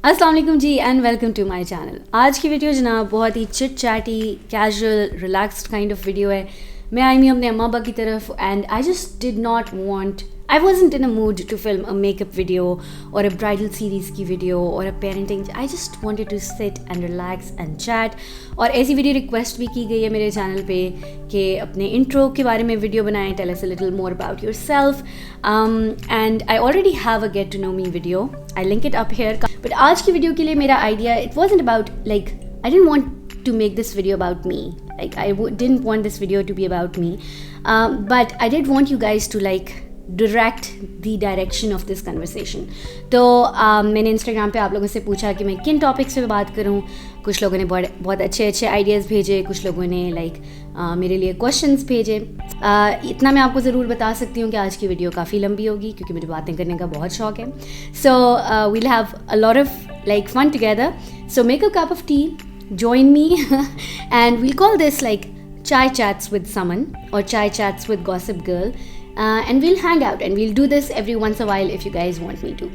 अस्सलाम वालेकुम जी and welcome to my channel. आज की वीडियो जनाब बहुत ही chit chatty casual relaxed kind of video है। मैं आई हूँ अपने अम्मा अब्बा की तरफ and I just did not want, I wasn't in a mood to film a makeup video or a bridal series की video or a parenting. I just wanted to sit and relax and chat. और ऐसी video request भी की गई है मेरे channel पे कि अपने इंट्रो के बारे में वीडियो बनाएं, tell us a little more about yourself. And I already have a get to know me video. I'll link it up here. But आज की वीडियो के लिए मेरा idea, it wasn't about like, I didn't want to make this video about me. Like I didn't want this video to be about me. But I did want you guys to like direct the direction of this conversation. तो मैंने Instagram पे आप लोगों से पूछा कि मैं किन टॉपिक्स पे बात करूं. कुछ लोगों ने बहुत अच्छे अच्छे आइडियाज़ भेजे, कुछ लोगों ने मेरे लिए क्वेश्चंस भेजे. इतना मैं आपको ज़रूर बता सकती हूँ कि आज की वीडियो काफ़ी लंबी होगी क्योंकि मुझे बातें करने का बहुत शौक है. So we'll have a lot of like fun together. So make a cup of tea, join me and we'll call this like chai chats with someone or chai chats with gossip girl, and we'll hang out and we'll do this every once a while if you guys want me to.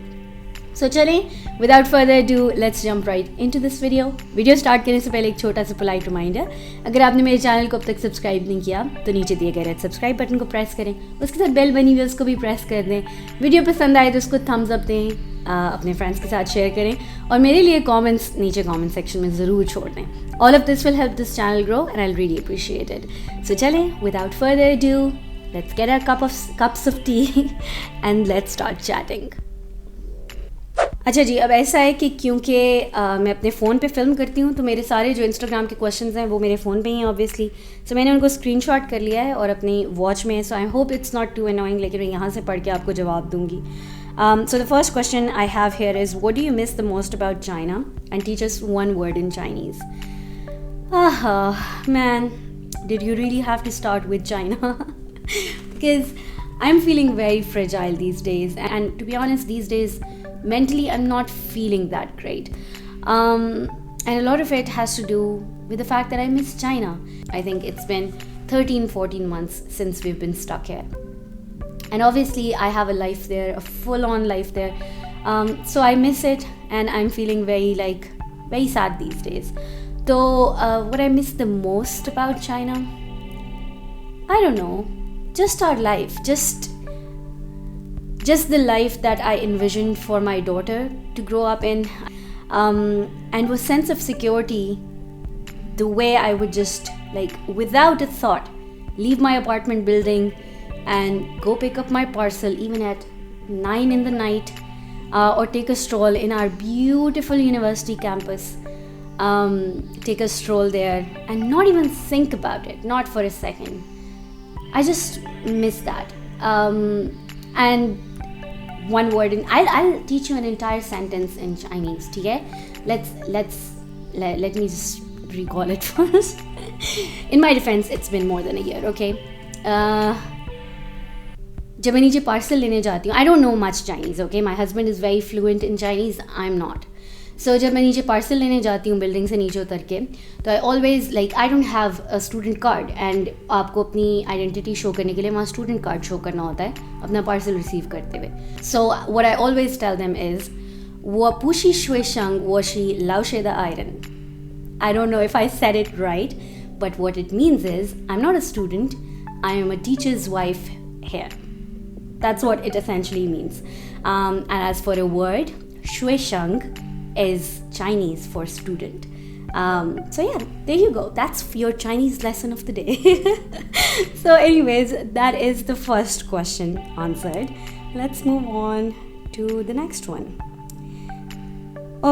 So चलें, without further ado, let's jump right into this video. Video start करने से पहले एक छोटा सा polite reminder, अगर आपने मेरे चैनल को अब तक सब्सक्राइब नहीं किया तो नीचे दिए गए रेड सब्सक्राइब बटन को प्रेस करें, उसके साथ बेल बनी हुई है उसको भी प्रेस कर दें. वीडियो पसंद आए तो उसको थम्स अप दें, अपने फ्रेंड्स के साथ शेयर करें और मेरे लिए कमेंट्स नीचे कमेंट सेक्शन में ज़रूर छोड़ दें. All of this will help this channel grow and I really appreciate it. So चलें, without further ado, let's get a cups of tea and let's start chatting. अच्छा जी, अब ऐसा है कि क्योंकि मैं अपने फ़ोन पे फिल्म करती हूँ तो मेरे सारे जो इंस्टाग्राम के क्वेश्चंस हैं वो मेरे फ़ोन पे ही हैं ऑब्वियसली. सो मैंने उनको स्क्रीनशॉट कर लिया है और अपनी वॉच में. So I hope it's not too annoying, लेकिन मैं यहाँ से पढ़ के आपको जवाब दूँगी. So the first question I have here is, what do you miss the most about China? And teach us one word in Chinese. Man, did you really have to start with China? Because I'm feeling very fragile these days. And to be honest, these days, mentally, I'm not feeling that great. And a lot of it has to do with the fact that I miss China. I think it's been 13, 14 months since we've been stuck here. And obviously I have a life there, a full-on life there. So I miss it and I'm feeling very sad these days. So what I miss the most about China, I don't know, just our life, just the life that I envisioned for my daughter to grow up in, and with sense of security, the way I would just like without a thought leave my apartment building and go pick up my parcel even at 9 in the night, or take a stroll in our beautiful university campus, take a stroll there and not even think about it, not for a second. I just miss that. And one word in, I'll teach you an entire sentence in Chinese, okay? Let me just recall it first. In my defense, it's been more than a year, okay? जब मैं नीचे parcel लेने जाती हूँ, I don't know much Chinese, okay, my husband is very fluent in Chinese, I am not. So जब मैं नीचे parcel लेने जाती हूँ बिल्डिंग से नीचे उतर के, तो I always like, I don't have a student card and आपको अपनी आइडेंटिटी शो करने के लिए वहाँ स्टूडेंट कार्ड शो करना होता है अपना पार्सल रिसीव करते हुए. So what I always tell them is, वो पूशी शुए शंग वो शी लाओ शे the iron. I don't know if I said it right, but what it means is, I'm not a student, I am a teacher's wife here. That's what it essentially means. And as for a word, shui sheng is Chinese for student. So yeah, there you go. That's your Chinese lesson of the day. So anyways, that is the first question answered. Let's move on to the next one.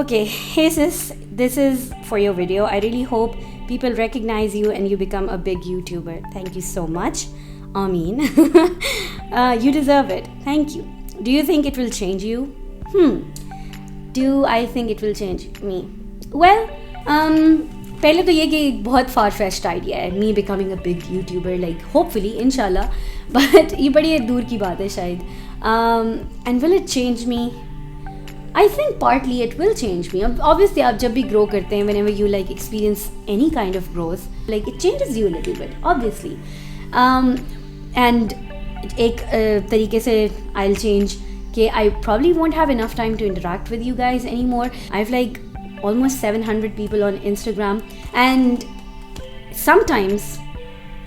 Okay, hey sis, this is for your video. I really hope people recognize you and you become a big YouTuber. Thank you so much. Ameen. You deserve it. Thank you. Do you think it will change you? Do I think it will change me? Well, पहले तो ये कि एक बहुत far-fetched idea है, me becoming a big YouTuber, like hopefully, inshallah. But ये बड़ी दूर की बात है शायद. And will it change me? I think partly it will change me. Obviously, आप जब भी grow करते हैं, whenever you like experience any kind of growth, like it changes you a little bit, obviously. And एक तरीके से I'll change कि I probably won't have enough time to interact with you guys anymore. I have like almost 700 people on Instagram, and sometimes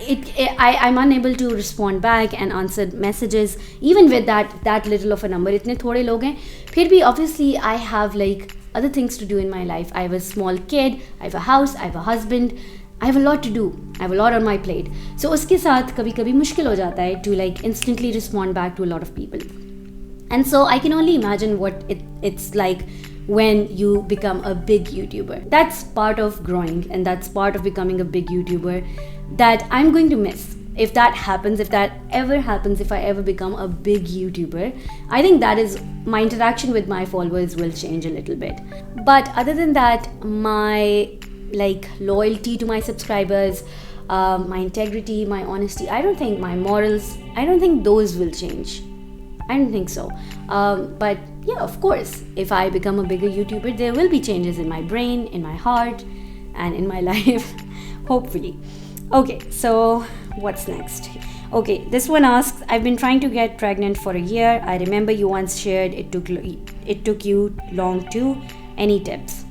I'm unable to respond back and answer messages even with that little of a number. इतने थोड़े लोग हैं, फिर भी obviously I have like other things to do in my life. I have a small kid, I have a house, I have a husband, I have a lot to do, I have a lot on my plate. So उसके साथ कभी कभी मुश्किल हो जाता है to like instantly respond back to a lot of people. And so I can only imagine what it's like when you become a big YouTuber. That's part of growing, and that's part of becoming a big YouTuber that I'm going to miss. If that happens, if that ever happens, if I ever become a big YouTuber, I think that is my interaction with my followers will change a little bit. But other than that, my like loyalty to my subscribers, my integrity, my honesty, I don't think my morals, I don't think those will change. I don't think so. But yeah, of course, if I become a bigger YouTuber, there will be changes in my brain, in my heart, and in my life, hopefully. Okay, so what's next? Okay, this one asks, I've been trying to get pregnant for a year. I remember you once shared it took you long too. Any tips?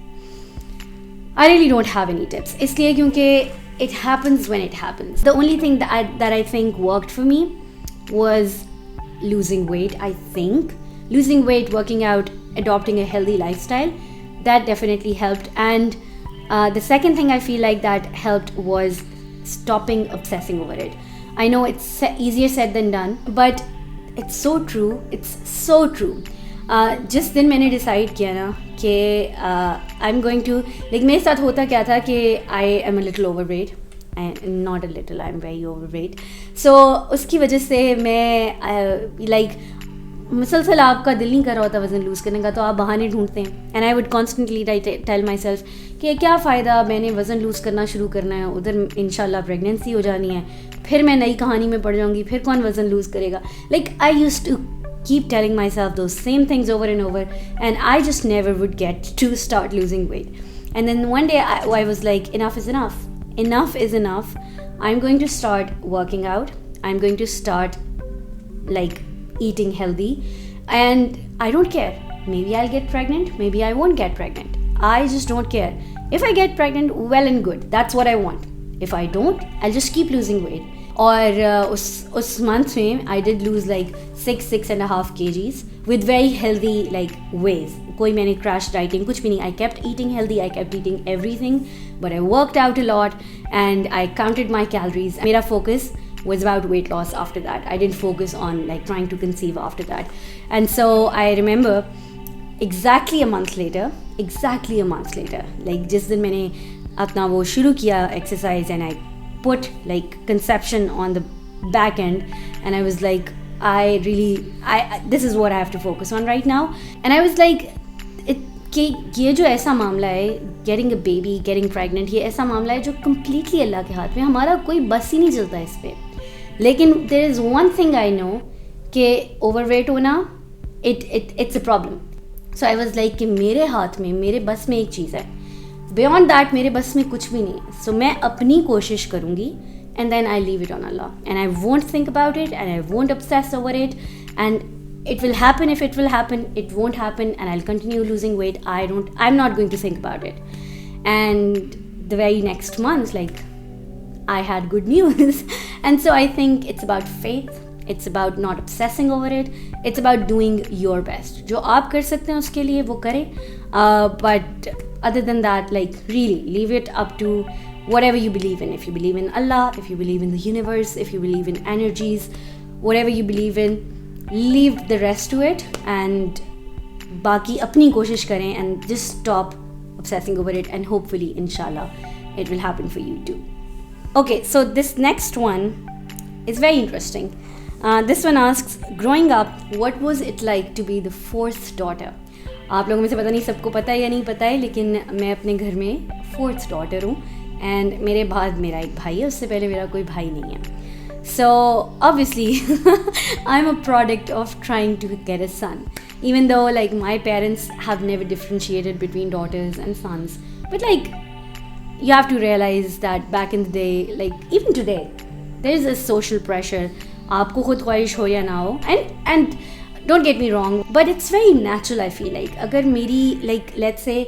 I really don't have any tips. इसलिए क्योंकि it happens when it happens. The only thing that I think worked for me was losing weight. I think losing weight, working out, adopting a healthy lifestyle, that definitely helped. And the second thing I feel like that helped was stopping obsessing over it. I know it's easier said than done, but it's so true. It's so true. जिस दिन मैंने decide किया ना कि I am going to like, मेरे साथ होता क्या था कि I am a little overweight, not a little, I am very overweight. So उसकी वजह से मैं लाइक मुसलसल आपका दिल नहीं कर रहा होता वज़न लूज़ करने का, तो आप बहाने ढूंढते हैं. And I would constantly tell myself कि क्या फ़ायदा, मैंने वज़न लूज़ करना शुरू करना है, उधर इंशाल्लाह प्रेगनेंसी हो जानी है, फिर मैं नई कहानी में पड़ जाऊँगी, फिर कौन वज़न लूज़ करेगा. Like I used to keep telling myself those same things over and over, and I just never would get to start losing weight. And then one day I was like, enough is enough. Enough is enough. I'm going to start working out. I'm going to start like eating healthy, and I don't care. Maybe I'll get pregnant, maybe I won't get pregnant. I just don't care. If I get pregnant, well and good. That's what I want. If I don't, I'll just keep losing weight. और उस month में I did lose like 6.5 kgs with very healthy like veg. कोई मैंने crash dieting कुछ भी नहीं. I kept eating healthy, I kept eating everything, but I worked out a lot and I counted my calories. मेरा focus was about weight loss after that. I didn't focus on like trying to conceive after that. And so I remember exactly a month later, like जिस दिन मैंने अपना वो शुरू किया exercise, and I put like conception on the back end, and I was like, this is what I have to focus on right now. And I was like, ये जो ऐसा मामला है, getting a baby, getting pregnant, ये ऐसा मामला है जो completely अल्लाह के हाथ में, हमारा कोई बस ही नहीं चलता इस पे. लेकिन there is one thing I know कि overweight होना it's a problem. So I was like कि मेरे हाथ में, मेरे बस में एक चीज़ है, बियॉन्ड दैट मेरे बस में कुछ भी नहीं. सो मैं अपनी कोशिश करूँगी, and then I leave it on Allah, and I won't think about it, and I won't obsess over it, and it will happen if it will happen, it won't happen, and I'll continue losing weight. I'm not going to think about it. And the very next month, like, I had good news. And so I think it's about faith, it's about not obsessing over it, it's about doing your best. जो आप कर सकते हैं उसके लिए वो करें, but other than that, like, really leave it up to whatever you believe in. If you believe in Allah, if you believe in the universe, if you believe in energies, whatever you believe in, leave the rest to it, and बाकी अपनी कोशिश करें, and just stop obsessing over it, and hopefully inshallah it will happen for you too. Okay, so this next one is very interesting. This one asks, growing up, what was it like to be the fourth daughter? आप लोगों में से पता नहीं सबको पता है या नहीं पता है, लेकिन मैं अपने घर में फोर्थ डॉटर हूँ, एंड मेरे बाद मेरा एक भाई है, उससे पहले मेरा कोई भाई नहीं है. So obviously I am a product of trying to get a son, even though like my parents have never differentiated between daughters and sons, but like you have to realize that back in the day, like even today, there is a social pressure, आपको खुद ख्वाहिश हो या ना हो, and Don't get me wrong, but it's very natural. I feel like अगर मेरी like let's say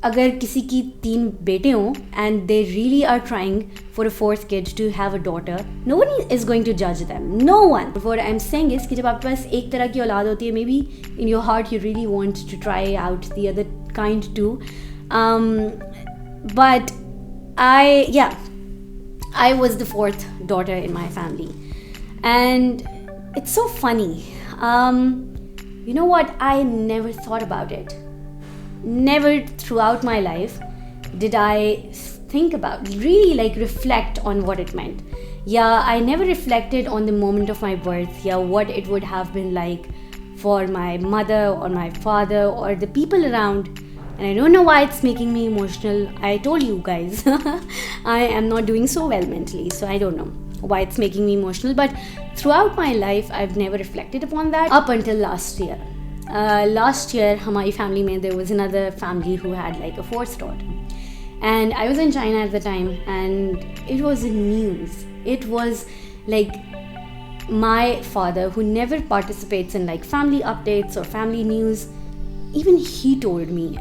अगर किसी की 3 बेटे हों and they really are trying for a 4th kid to have a daughter, no one is going to judge them. No one. What I'm saying is कि जब आपके पास एक तरह की औलाद होती है, maybe in your heart you really want to try out the other kind too. But I was the 4th daughter in my family, and it's so funny. You know what? I never thought about it. Never throughout my life did I think about, really like reflect on what it meant. Yeah, I never reflected on the moment of my birth. Yeah, what it would have been like for my mother or my father or the people around. And I don't know why it's making me emotional. I told you guys, I am not doing so well mentally, so I don't know why it's making me emotional. But throughout my life, I've never reflected upon that up until last year. Last year, हमारी family में there was another family who had like a 4th daughter, and I was in China at the time, and it was in news. It was like my father, who never participates in like family updates or family news, even he told me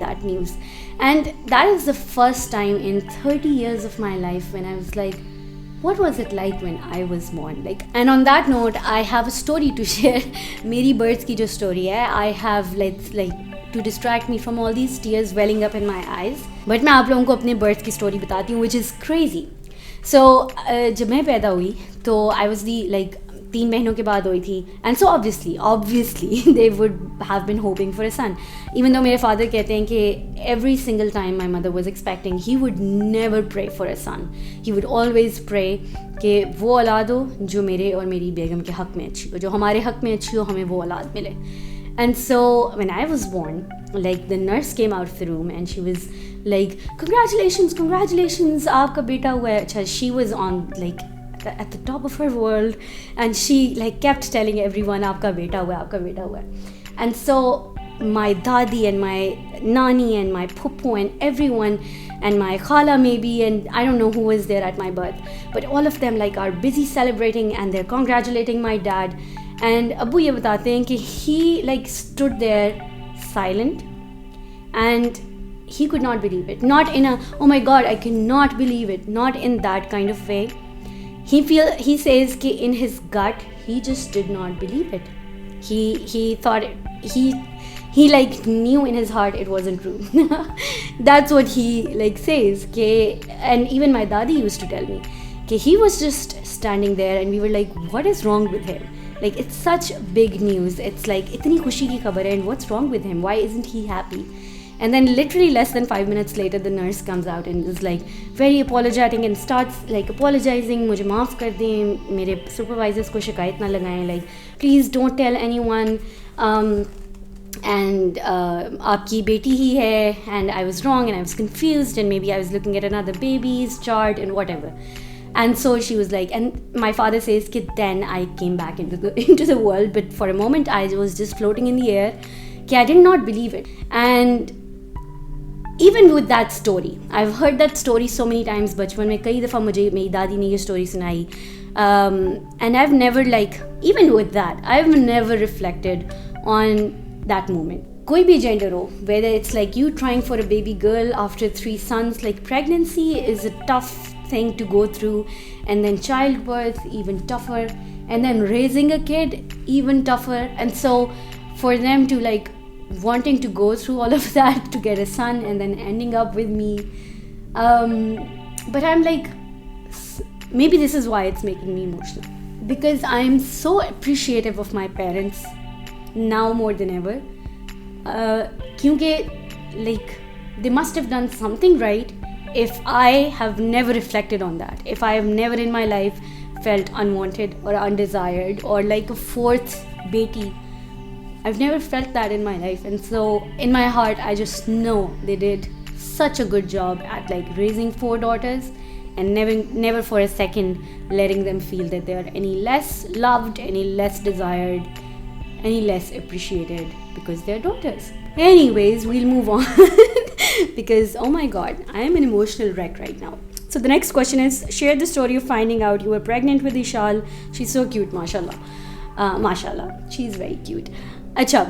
that news, and that is the first time in 30 years of my life when I was like, what was it like when I was born? Like, and on that note, I have a story to share. मेरी birth की जो story है, I have like to distract me from all these tears welling up in my eyes. But मैं आप लोगों को अपने birth की story बताती हूँ, which is crazy. So जब मैं पैदा हुई, तो I was the like 3 महीनों के बाद हुई थी, and so obviously they would have been hoping for a son. Even though मेरे father कहते हैं कि every single time my mother was expecting, he would never pray for a son. He would always pray कि वो औलाद हो जो मेरे और मेरी बेगम के हक़ में अच्छी हो, जो हमारे हक़ में अच्छी हो, हमें वो औलाद मिले. And so when I was born, like the nurse came out of the room and she was like, congratulations, आपका बेटा हुआ है. अच्छा, she was on like at the top of her world, and she like kept telling everyone आपका बेटा हुआ है. And so my dadi and my nani and my puppu and everyone and my khala maybe, and I don't know who was there at my birth, but all of them like are busy celebrating and they're congratulating my dad. And Abu ye batate hain ki he like stood there silent, and he could not believe it. Not in a, oh my god, I cannot believe it, not in that kind of way. He says कि in his gut he just did not believe it. He thought he like knew in his heart it wasn't true. That's what he like says. And even my dadi used to tell me कि he was just standing there and we were like, what is wrong with him? Like, it's such big news. It's like इतनी खुशी की खबर है, and what's wrong with him? Why isn't he happy? And then literally less than 5 minutes later, the nurse comes out and is like very apologetic and starts like apologizing. मुझे माफ़ कर दें, मेरे supervisors को शिकायत ना लगाएं, like please don't tell anyone, and आपकी बेटी ही है, and I was wrong and I was confused and maybe I was looking at another baby's chart and whatever. And so she was like, and my father says that then I came back into the world, but for a moment I was just floating in the air. I did not believe it. And even with that story, I've heard that story so many times. बचपन में कई दफ़ा मुझे मेरी दादी ने ये story सुनाई, and I've never like, even with that, I've never reflected on that moment. कोई भी gender हो, whether it's like you trying for a baby girl after 3 sons, like pregnancy is a tough thing to go through, and then childbirth even tougher, and then raising a kid even tougher. And so for them to like wanting to go through all of that to get a son and then ending up with me, but I'm like, maybe this is why it's making me emotional, because I'm so appreciative of my parents now more than ever, kyunki like they must have done something right if I have never reflected on that, if I have never in my life felt unwanted or undesired or like a 4th beti. I've never felt that in my life, and so in my heart I just know they did such a good job at like raising 4 daughters and never for a second letting them feel that they are any less loved, any less desired, any less appreciated because they're daughters. Anyways, we'll move on because oh my god, I am an emotional wreck right now. So the next question is, share the story of finding out you were pregnant with Ishal. She's so cute, mashallah. माशाल्लाह, she is very cute. अच्छा,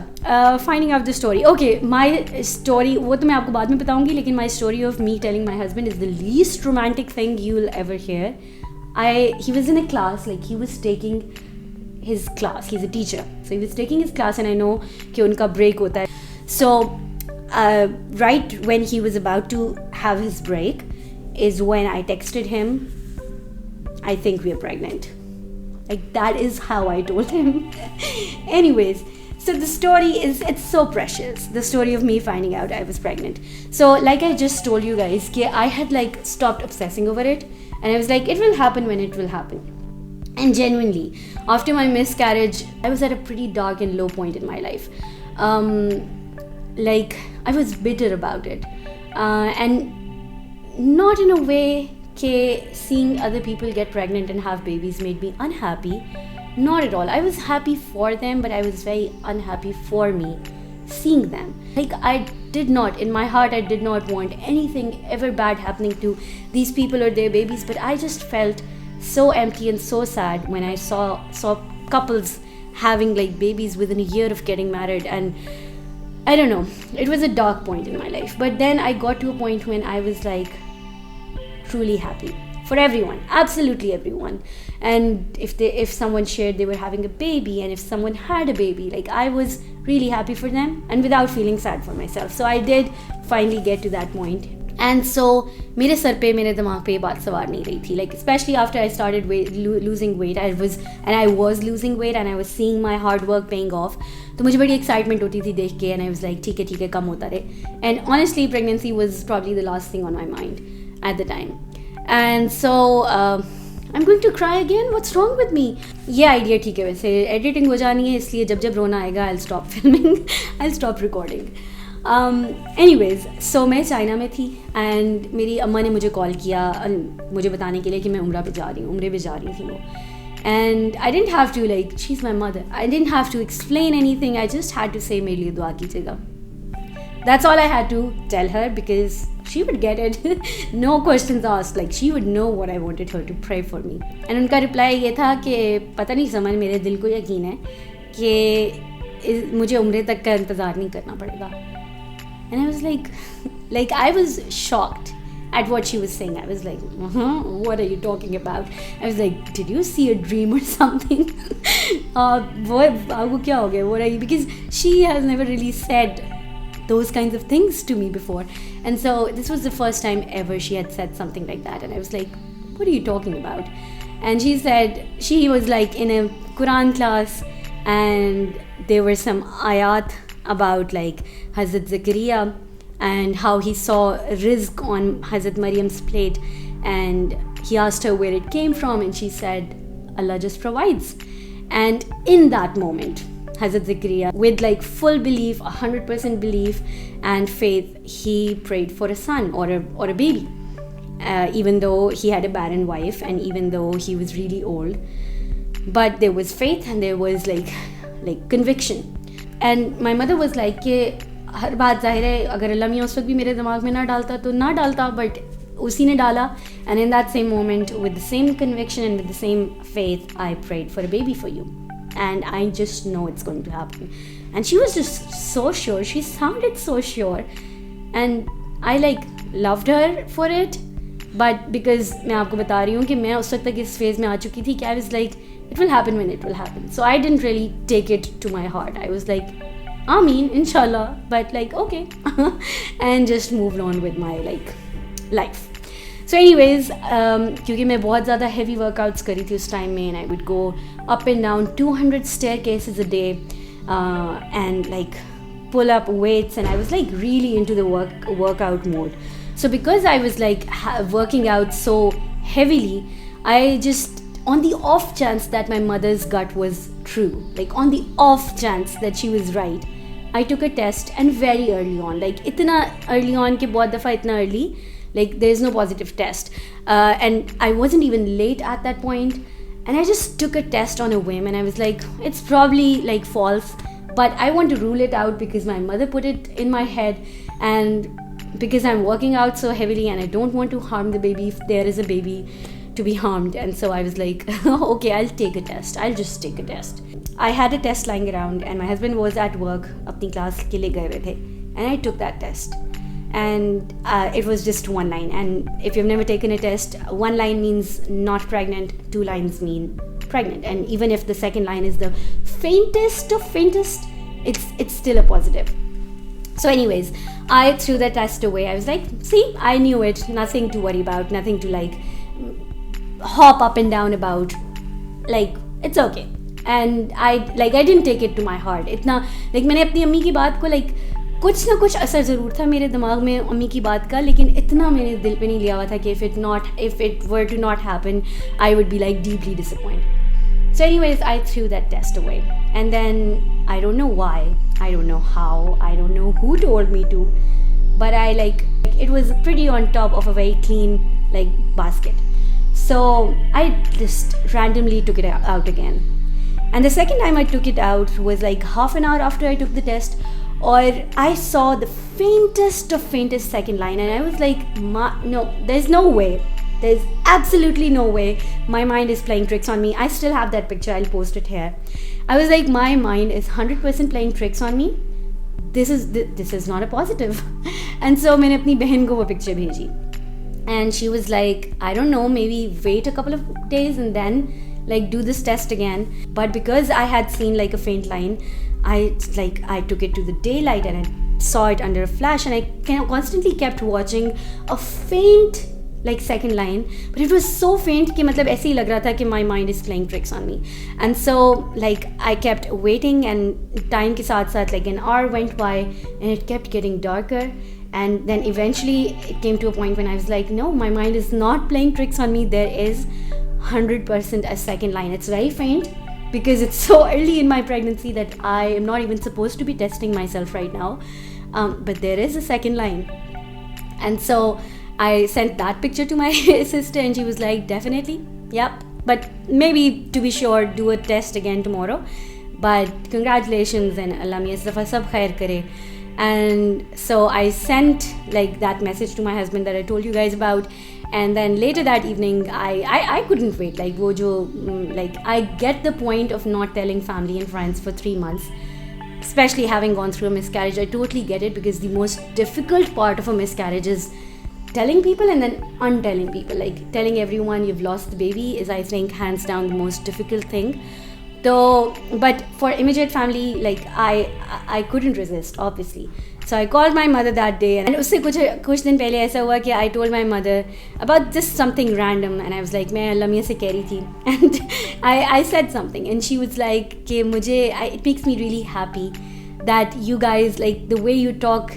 finding out the story. Okay, my story वो तो मैं आपको बाद में बताऊंगी, लेकिन my story of me telling my husband is the least romantic thing you will ever hear. He was in a class, like he was taking his class. He's a teacher, so he was taking his class, and I know कि उनका break होता है. So right when he was about to have his break is when I texted him, I think we are pregnant. Like that is how I told him. Anyways, so the story is, it's so precious, the story of me finding out I was pregnant. So like I just told you guys, I had like stopped obsessing over it, and I was like, it will happen when it will happen. And genuinely, after my miscarriage, I was at a pretty dark and low point in my life. Like I was bitter about it, and not in a way that seeing other people get pregnant and have babies made me unhappy. Not at all. I was happy for them, but I was very unhappy for me seeing them. Like I did not, in my heart, I did not want anything ever bad happening to these people or their babies, but I just felt so empty and so sad when I saw couples having like babies within a year of getting married. And I don't know, it was a dark point in my life. But then I got to a point when I was like truly happy for everyone, absolutely everyone. And if someone shared they were having a baby, and if someone had a baby, like I was really happy for them and without feeling sad for myself. So I did finally get to that point. And so मेरे sir पे, मेरे दिमाग पे ये बात सवार नहीं रही थी. Like especially after I started losing weight, I was losing weight and I was seeing my hard work paying off. तो मुझे बड़ी excitement होती थी देख के, and I was like ठीक है कम होता रहे. And honestly, pregnancy was probably the last thing on my mind at the time. And so I'm going to cry again. What's wrong with me? ये आइडिया ठीक है. वैसे एडिटिंग हो जानी है, इसलिए जब रोना आएगा I'll stop filming, I'll stop recording. Anyways, so मैं चाइना में थी, and मेरी अम्मा ने मुझे कॉल किया मुझे बताने के लिए कि मैं उम्रे पे जा रही थी वो. And I didn't have to, like, she's my mother, I didn't have to explain anything. I just had to say मेरे लिए दुआ कीजिएगा. That's all I had to tell her, because she would get it. No questions asked. Like she would know what I wanted her to pray for me. And उनका reply ये था कि पता नहीं समझ, मेरे दिल को यकीन है कि मुझे उम्र तक का इंतज़ार नहीं करना पड़ेगा. And I was like I was shocked at what she was saying. I was like, what are you talking about? I was like, did you see a dream or something? वो क्या हो गया? What are you? Because she has never really said those kinds of things to me before, and so this was the first time ever she had said something like that. And I was like, what are you talking about? And she said she was like in a Quran class, and there were some ayat about like Hazrat Zakaria and how he saw rizq on Hazrat Maryam's plate, and he asked her where it came from, and she said Allah just provides. And in that moment, Hazrat Zakaria, with like full belief, 100% belief and faith, he prayed for a son or a baby, even though he had a barren wife and even though he was really old. But there was faith and there was like conviction. And my mother was like कि हर बात जाहिर है, अगर अल्लाह मियाँ उस वक्त भी मेरे दिमाग में ना डालता तो ना डालता, but उसी ने डाला. And in that same moment, with the same conviction and with the same faith, I prayed for a baby for you. And I just know it's going to happen. And she was just so sure. She sounded so sure. And I like loved her for it. But because मैं आपको बता रही हूँ कि मैं उस वक्त तक इस फेज़ में आ चुकी थी कि I was like, it will happen when it will happen. So I didn't really take it to my heart. I was like, Ameen, inshallah. But like, okay. And just moved on with my like life. So anyways, क्योंकि मैं बहुत ज़्यादा heavy workouts करी थी उस time में, and I would go up and down 200 staircases a day, and like pull up weights, and I was like really into the workout mode. So because I was like working out so heavily, I just, on the off chance that my mother's gut was true, like on the off chance that she was right, I took a test, and very early on, like इतना early on कि बहुत दफ़ा इतना early, like there's no positive test, and I wasn't even late at that point, and I just took a test on a whim, and I was like, it's probably like false, but I want to rule it out because my mother put it in my head, and because I'm working out so heavily and I don't want to harm the baby if there is a baby to be harmed. And so I was like, okay, I'll take a test. I'll just take a test. I had a test lying around and my husband was at work, अपनी class के लिए गए हुए थे, and I took that test. And it was just one line. And if you've never taken a test, one line means not pregnant, two lines mean pregnant. And even if the second line is the faintest of faintest, it's still a positive. So anyways, I threw the test away. I was like, see, I knew it. Nothing to worry about. Nothing to like hop up and down about. Like, it's okay. And I didn't take it to my heart. इतना like मैंने अपनी अम्मी की बात को like कुछ ना कुछ असर ज़रूर था मेरे दिमाग में अम्मी की बात का, लेकिन इतना मैंने दिल पे नहीं लिया हुआ था कि if it were to not happen, I would be like deeply disappointed. So anyways, I threw that test away. And then I don't know why, I don't know how, I don't know who told me to, but I like it was pretty on top of a very clean like basket. So I just randomly took it out again. And the second time I took it out was like half an hour after I took the test, or I saw the faintest of faintest second line, and I was like, no, there's no way. There's absolutely no way my mind is playing tricks on me. I still have that picture. I'll post it here. I was like, my mind is 100% playing tricks on me. This is not a positive. And so मैंने अपनी बहन को वो picture भेजी. And she was like, I don't know, maybe wait a couple of days and then like do this test again. But because I had seen like a faint line, I took it to the daylight and I saw it under a flash, and I constantly kept watching a faint like second line, but it was so faint कि मतलब ऐसे ही लग रहा था कि my mind is playing tricks on me. And so like I kept waiting, and time के साथ साथ like an hour went by and it kept getting darker. And then eventually it came to a point when I was like, no, my mind is not playing tricks on me. There is 100% a second line. It's very faint because it's so early in my pregnancy that I am not even supposed to be testing myself right now. But there is a second line. And so I sent that picture to my sister and she was like, definitely, yep. But maybe to be sure, do a test again tomorrow. But congratulations and Allah miya is dafa sab khair kare. And so I sent like that message to my husband that I told you guys about. And then later that evening, I couldn't wait. Like wo jo, like I get the point of not telling family and friends for 3 months, especially having gone through a miscarriage. I totally get it, because the most difficult part of a miscarriage is telling people and then untelling people. Like telling everyone you've lost the baby is, I think, hands down the most difficult thing. So, but for immediate family, like I couldn't resist, obviously. So I called my mother that day, and उससे कुछ दिन पहले ऐसा हुआ कि I told my mother about just something random, and I was like, मैं अल्लाह मियाँ से कह रही थी, and I said something, and she was like कि it makes me really happy that you guys, like the way you talk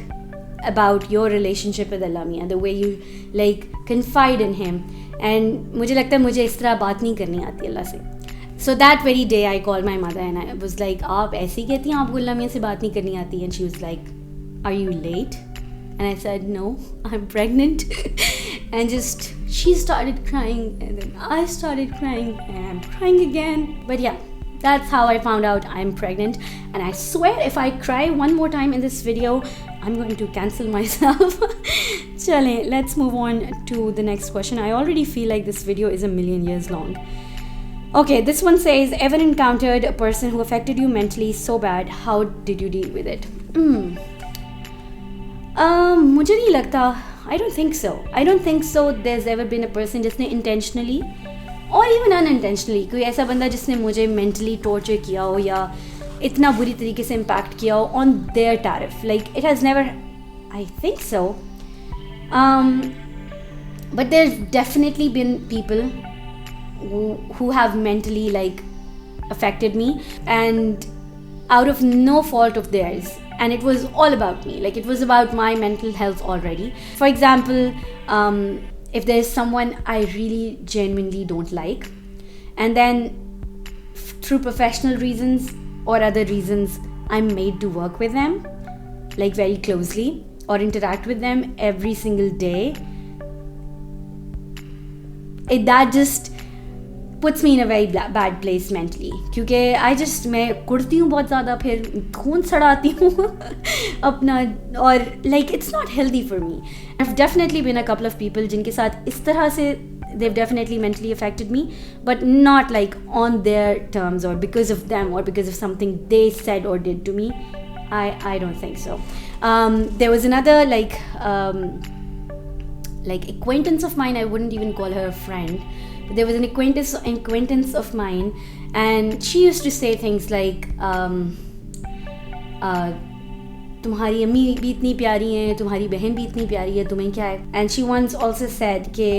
about your relationship with Allah Miyan, the way you like confide in him, and मुझे लगता है मुझे इस तरह बात नहीं करनी आती अल्लाह से. So that very day I called my mother and I was like, आप ऐसी कहती हैं आपको अल्लाह मियाँ से बात नहीं करनी आती? And she was like, are you late? And I said, no, I'm pregnant. And just she started crying, and then I started crying, and I'm crying again. But yeah, that's how I found out I'm pregnant. And I swear if I cry one more time in this video, I'm going to cancel myself. Chale, let's move on to the next question. I already feel like this video is a million years long. Okay, this one says, ever encountered a person who affected you mentally so bad? How did you deal with it? मुझे नहीं लगता. I don't think so. I don't think so there's ever been a person जिसने intentionally or even unintentionally कोई ऐसा बंदा जिसने मुझे mentally torture किया हो या इतना बुरी तरीके से impact किया हो on their tariff. Like it has never. I think so. But there's definitely been people who have mentally like affected me, and out of no fault of theirs, and it was all about me. Like it was about my mental health already. For example, if there's someone I really genuinely don't like, and then through professional reasons or other reasons I'm made to work with them like very closely or interact with them every single day, that just puts me in a very bad place mentally, क्योंकि मैं कुड़ती हूँ बहुत ज़्यादा, फिर खून सड़ाती हूँ अपना, और like it's not healthy for me. I've definitely been a couple of people जिनके साथ इस तरह से they've definitely mentally affected me, but not like on their terms or because of them or because of something they said or did to me. I don't think so. There was another like acquaintance of mine. I wouldn't even call her a friend. There was an acquaintance of mine, and she used to say things like तुम्हारी अम्मी भी इतनी प्यारी हैं, तुम्हारी बहन भी इतनी प्यारी है, तुम्हें क्या है. And she once also said कि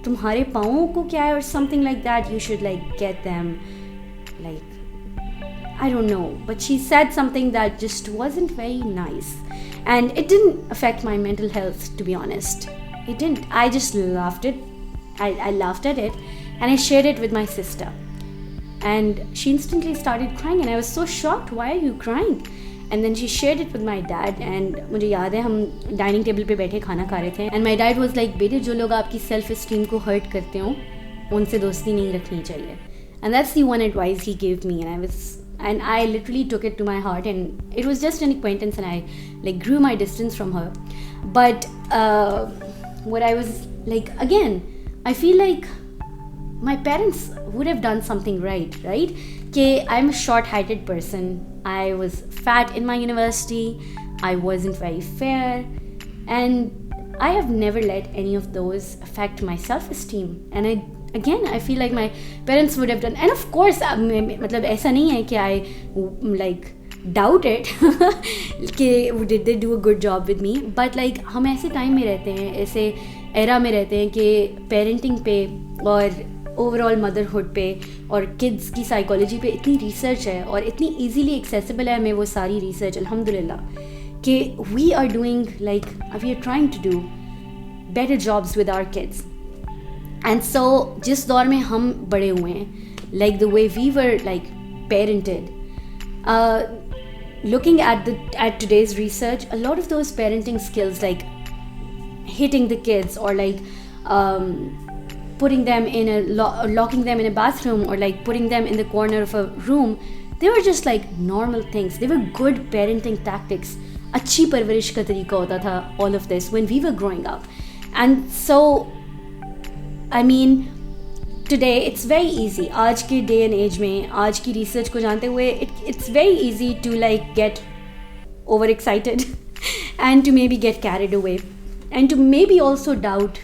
तुम्हारे पाँवों को क्या है, or something like that, you should like get them, like I don't know, but she said something that just wasn't very nice, and it didn't affect my mental health, to be honest. It didn't. I just laughed it. I laughed at it, and I shared it with my sister, and she instantly started crying, and I was so shocked. Why are you crying? And then she shared it with my dad, and मुझे याद है हम dining table पे बैठे खाना खा रहे थे, and my dad was like, बेटे जो लोग आपकी सेल्फ एस्टीम को हर्ट करते हो उनसे दोस्ती नहीं रखनी चाहिए. And that's the one advice he gave me, and I literally took it to my heart, and it was just an acquaintance, and I like grew my distance from her. But what I was like, again, I feel like my parents would have done something right? Okay, I'm a short-heighted person. I was fat in my university. I wasn't very fair, and I have never let any of those affect my self-esteem. And I feel like my parents would have done, and of course मतलब ऐसा नहीं है कि I like doubt it कि did they do a good job with me, but like हम ऐसे time में रहते हैं, ऐसे एरा में रहते हैं कि पेरेंटिंग पे और ओवरऑल मदरहुड पे और किड्स की साइकोलॉजी पे इतनी रिसर्च है और इतनी इजीली एक्सेसिबल है हमें वो सारी रिसर्च, अल्हम्दुलिल्लाह, कि we are doing like we are trying to do better jobs with our kids. And so जिस दौर में हम बड़े हुए हैं, like the way we were like parented, looking at today's research, a lot of those parenting skills like hitting the kids or like putting them in locking them in a bathroom or like putting them in the corner of a room, they were just like normal things. They were good parenting tactics. अच्छी परवरिश का तरीका होता था, all of this when we were growing up. And so I mean today it's very easy, आज के day and age में, आज की research को जानते हुए, it's very easy to like get overexcited and to maybe get carried away and to maybe also doubt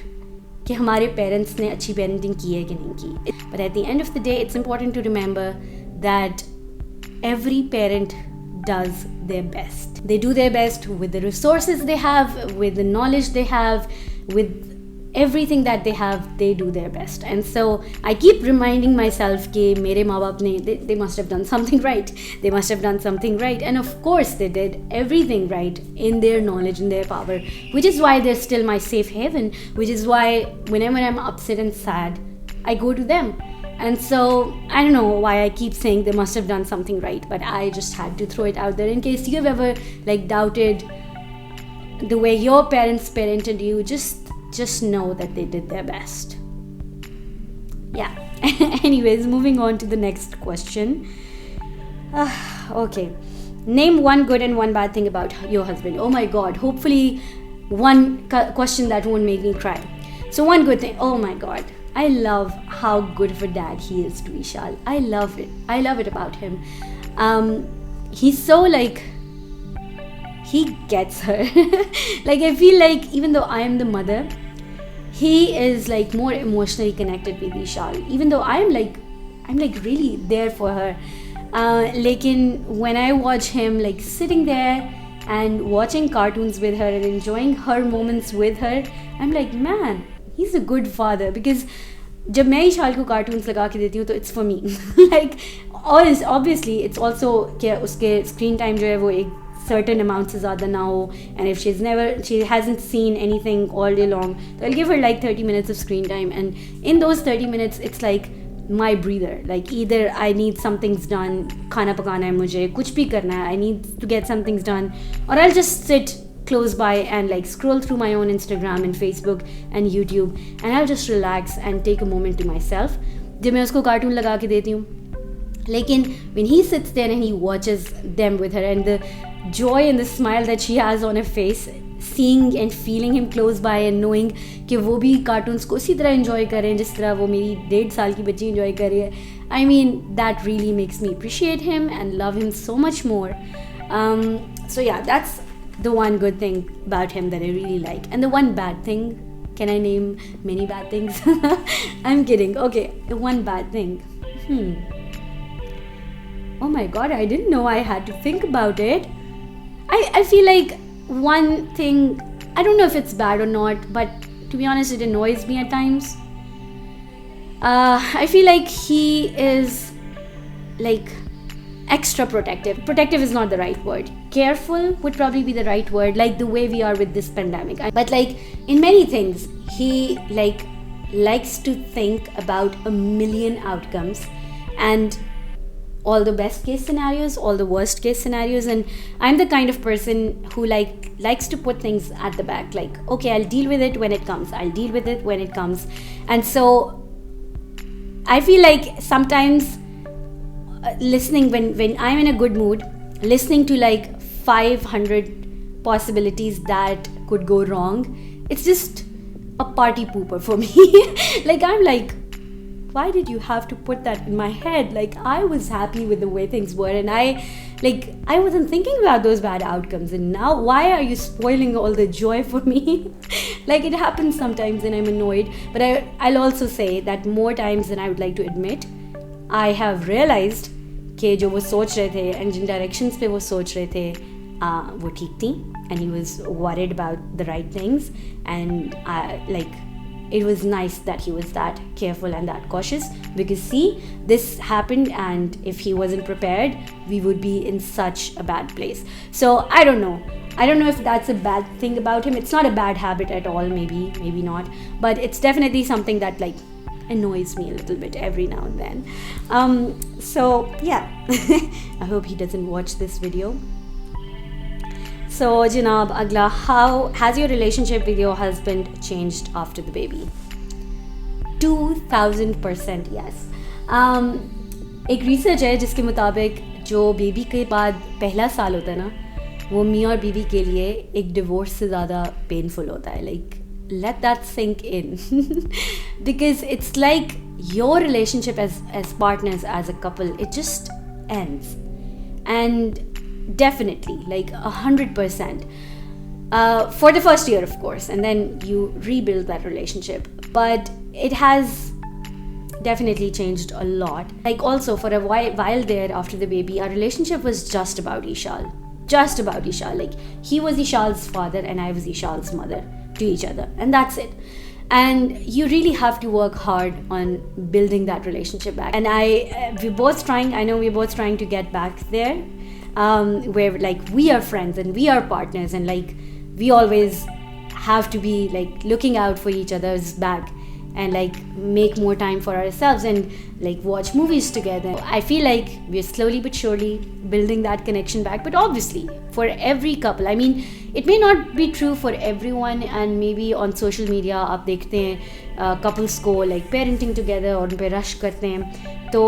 कि हमारे parents ने अच्छी parenting की है कि नहीं की. But at the end of the day, it's important to remember that every parent does their best. They do their best with the resources they have, with the knowledge they have, with everything that they have. They do their best. And so I keep reminding myself कि मेरे माँ बाप ने they must have done something right. They must have done something right. And of course they did everything right in their knowledge, in their power, which is why they're still my safe haven, which is why whenever I'm upset and sad, I go to them. And so I don't know why I keep saying they must have done something right, but I just had to throw it out there in case you've ever like doubted the way your parents parented you. Just know that they did their best. Yeah. Anyways, moving on to the next question. Okay. Name one good and one bad thing about your husband. Oh my God. Hopefully one question that won't make me cry. So one good thing. Oh my God. I love how good of a dad he is to Vishal. I love it. I love it about him. He's so like, he gets her. Like I feel like even though I am the mother, he is like more emotionally connected with Vishal. Even though I'm like really there for her. Lekin when I watch him like sitting there and watching cartoons with her and enjoying her moments with her, I'm like, man, he's a good father. Because जब मैं ईशाल को cartoons लगा के देती हूँ तो it's for me like, और obviously it's also कि उसके स्क्रीन टाइम जो है वो एक certain amount से ज़्यादा ना हो, and if she hasn't seen anything all day long, so I'll give her like 30 minutes of screen time, and in those 30 minutes it's like my breather. Like either I need something's done, खाना पकाना है मुझे, कुछ भी करना है, I need to get something's done, or I'll just sit close by and like scroll through my own Instagram and Facebook and YouTube, and I'll just relax and take a moment to myself. जब मैं उसको cartoon लगा के देती हूँ, लेकिन when he sits there and he watches them with her, and the joy and the smile that she has on her face, seeing and feeling him close by and knowing कि वो भी cartoons को उसी तरह enjoy कर रहे हैं जिस तरह वो मेरी 1.5 साल की बच्ची enjoy कर रही है, I mean that really makes me appreciate him and love him so much more. So yeah, that's the one good thing about him that I really like. And the one bad thing, can I name many bad things? I'm kidding. Okay, the one bad thing. Oh my god, I didn't know I had to think about it. I feel like one thing, I don't know if it's bad or not, but to be honest, it annoys me at times. I feel like he is like extra protective. Protective is not the right word. Careful would probably be the right word, like the way we are with this pandemic. But like in many things, he like likes to think about a million outcomes and all the best case scenarios, all the worst case scenarios, and I'm the kind of person who likes to put things at the back, like, okay, I'll deal with it when it comes, and so I feel like sometimes listening when I'm in a good mood, listening to like 500 possibilities that could go wrong, it's just a party pooper for me. Like I'm like, why did you have to put that in my head? Like I was happy with the way things were, and I wasn't thinking about those bad outcomes, and now why are you spoiling all the joy for me? Like it happens sometimes and I'm annoyed, but I'll also say that more times than I would like to admit, I have realized कि जो वो सोच रहे थे and Jin directions पे वो सोच रहे थे वो ठीक थी, and he was worried about the right things, and it was nice that he was that careful and that cautious, because see, this happened, and if he wasn't prepared, we would be in such a bad place. So I don't know if that's a bad thing about him. It's not a bad habit at all, maybe not, but it's definitely something that like annoys me a little bit every now and then. So yeah, I hope he doesn't watch this video. So Janab, agla, how has your relationship with your husband changed after the baby? 2000% yes. एक research है जिसके मुताबिक जो baby के बाद पहला साल होता है ना, वो मियाँ और बीवी के लिए एक डिवोर्स से ज़्यादा पेनफुल होता है. Like let that sink in. Because it's like your relationship as partners, as a couple, it just ends. And definitely, like 100%, for the first year, of course, and then you rebuild that relationship. But it has definitely changed a lot. Like also for a while there after the baby, our relationship was just about Ishal. Like he was Ishal's father and I was Ishal's mother to each other, and that's it. And you really have to work hard on building that relationship back. And I know we're both trying to get back there, where like we are friends and we are partners, and like we always have to be like looking out for each other's back and like make more time for ourselves and like watch movies together. I feel like we're slowly but surely building that connection back. But obviously for every couple, I mean it may not be true for everyone, and maybe on social media आप देखते हैं couples को like parenting together और उन पे rush करते हैं, तो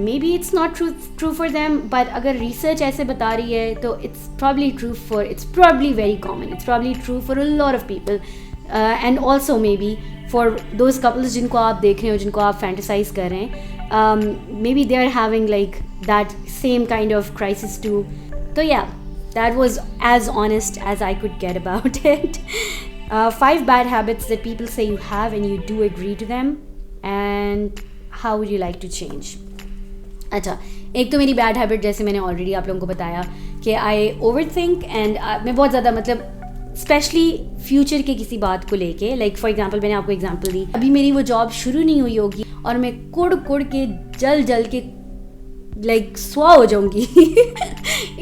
maybe it's not true for them. But अगर research ऐसे बता रही है तो it's probably very common. It's probably true for a lot of people, and also maybe for those couples जिनको आप देख रहे हो, जिनको आप fantasize कर रहे हैं, maybe they are having like that same kind of crisis too. So yeah, that was as honest as I could get about it. 5 bad habits that people say you have and you do agree to them, and how would you like to change? अच्छा, एक तो मेरी bad habit, जैसे मैंने already आप लोगों को बताया कि आई ओवर थिंक, एंड मैं बहुत ज़्यादा मतलब स्पेशली फ्यूचर के किसी बात को लेके, लाइक फॉर एग्जांपल मैंने आपको एग्जांपल दी, अभी मेरी वो जॉब शुरू नहीं हुई होगी और मैं कुड़ के जल के लाइक स्वा हो जाऊंगी.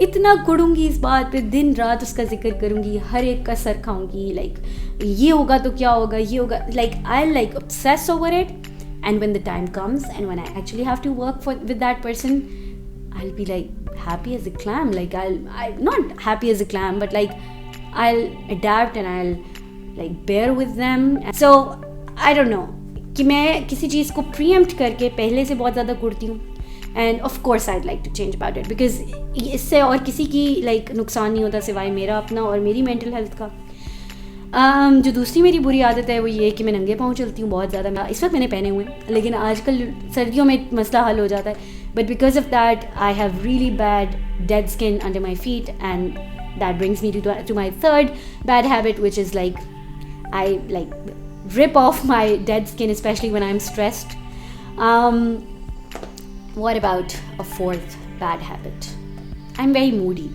इतना कुड़ूंगी इस बात पे, दिन रात उसका जिक्र करूंगी, हर एक का सर खाऊंगी, लाइक ये होगा तो क्या होगा, ये होगा, like I like obsess over it. And when the time comes and when I actually have to work with that person, I'll be like happy as a clam. Like I'm not happy as a clam, but like I'll adapt and I'll like bear with them. So I don't know कि मैं किसी चीज़ को preempt करके पहले से बहुत ज़्यादा कुड़ती हूँ. And of course I'd like to change about it because इससे और किसी की like नुकसान नहीं होता सिवाय मेरा अपना और मेरी mental health का. जो दूसरी मेरी बुरी आदत है वो ये कि मैं नंगे पाँव चलती हूँ बहुत ज़्यादा. इस वक्त मैंने पहने हुए हैं लेकिन आजकल सर्दियों में मसला हल हो जाता है. But because of that I have really bad dead skin under my feet, and that brings me to my third bad habit, which is like I like rip off my dead skin, especially when I'm stressed. What about a fourth bad habit? I'm very moody.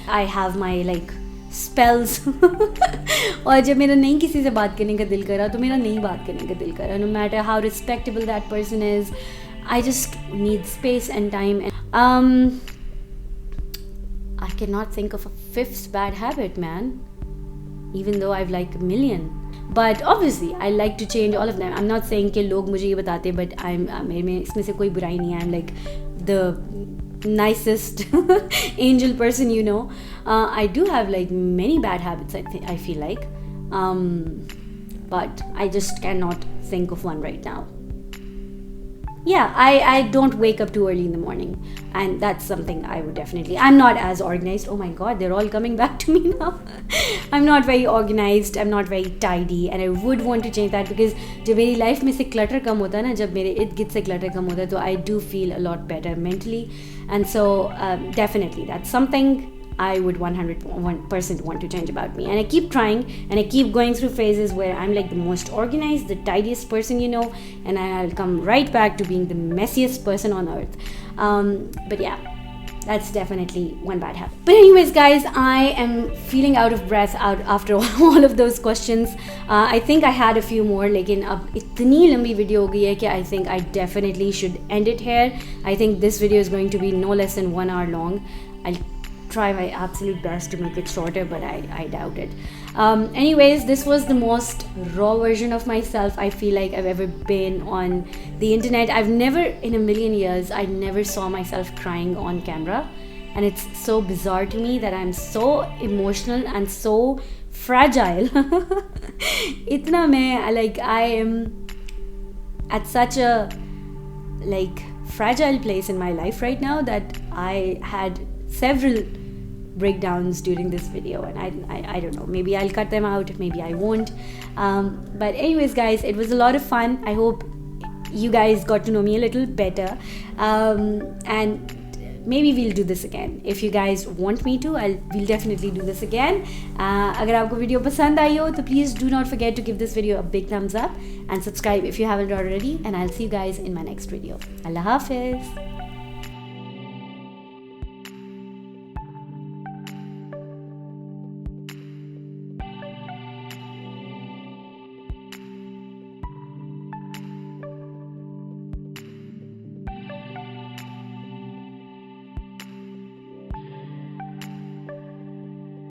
I have my like spells. और जब मेरा नहीं किसी से बात करने का दिल करा तो मेरा नहीं बात करने का दिल करा. No matter how respectable that person is, I just need space and time. I cannot think of a fifth bad habit, man. Even though I've like a million. But obviously I like to change all of them. I'm not saying कि लोग मुझे ये बताते, but मेरे में इसमें से कोई बुराई नहीं है. I'm like the nicest angel person, you know. I do have like many bad habits, I feel like. But I just cannot think of one right now. Yeah, I don't wake up too early in the morning, and that's something I would definitely. I'm not as organized. Oh my god, they're all coming back to me now. I'm not very organized, I'm not very tidy, and I would want to change that because जब मेरी life में से clutter कम होता है ना, जब मेरे इर्द गिर्द से clutter कम होता है तो I do feel a lot better mentally, and so definitely that's something I would 100% want to change about me. And I keep trying and I keep going through phases where I'm like the most organized, the tidiest person, you know, and I'll come right back to being the messiest person on earth. But yeah, that's definitely one bad habit. But anyways guys, I am feeling out of breath after all of those questions. I think I had a few more, लेकिन अब इतनी लंबी video हो गई है कि I think I definitely should end it here. I think this video is going to be no less than 1 hour long. I'll try my absolute best to make it shorter, but I doubt it. Anyways, this was the most raw version of myself I feel like I've ever been on the internet. I've never in a million years I never saw myself crying on camera, and it's so bizarre to me that I'm so emotional and so fragile. Itna main like I am at such a like fragile place in my life right now that I had several breakdowns during this video, and I don't know, maybe I'll cut them out, maybe I won't. But anyways guys, it was a lot of fun. I hope you guys got to know me a little better, and maybe we'll do this again. If you guys want me to, we'll definitely do this again. अगर आपको video पसंद आई हो तो please do not forget to give this video a big thumbs up and subscribe if you haven't already, and I'll see you guys in my next video. Allah Hafiz.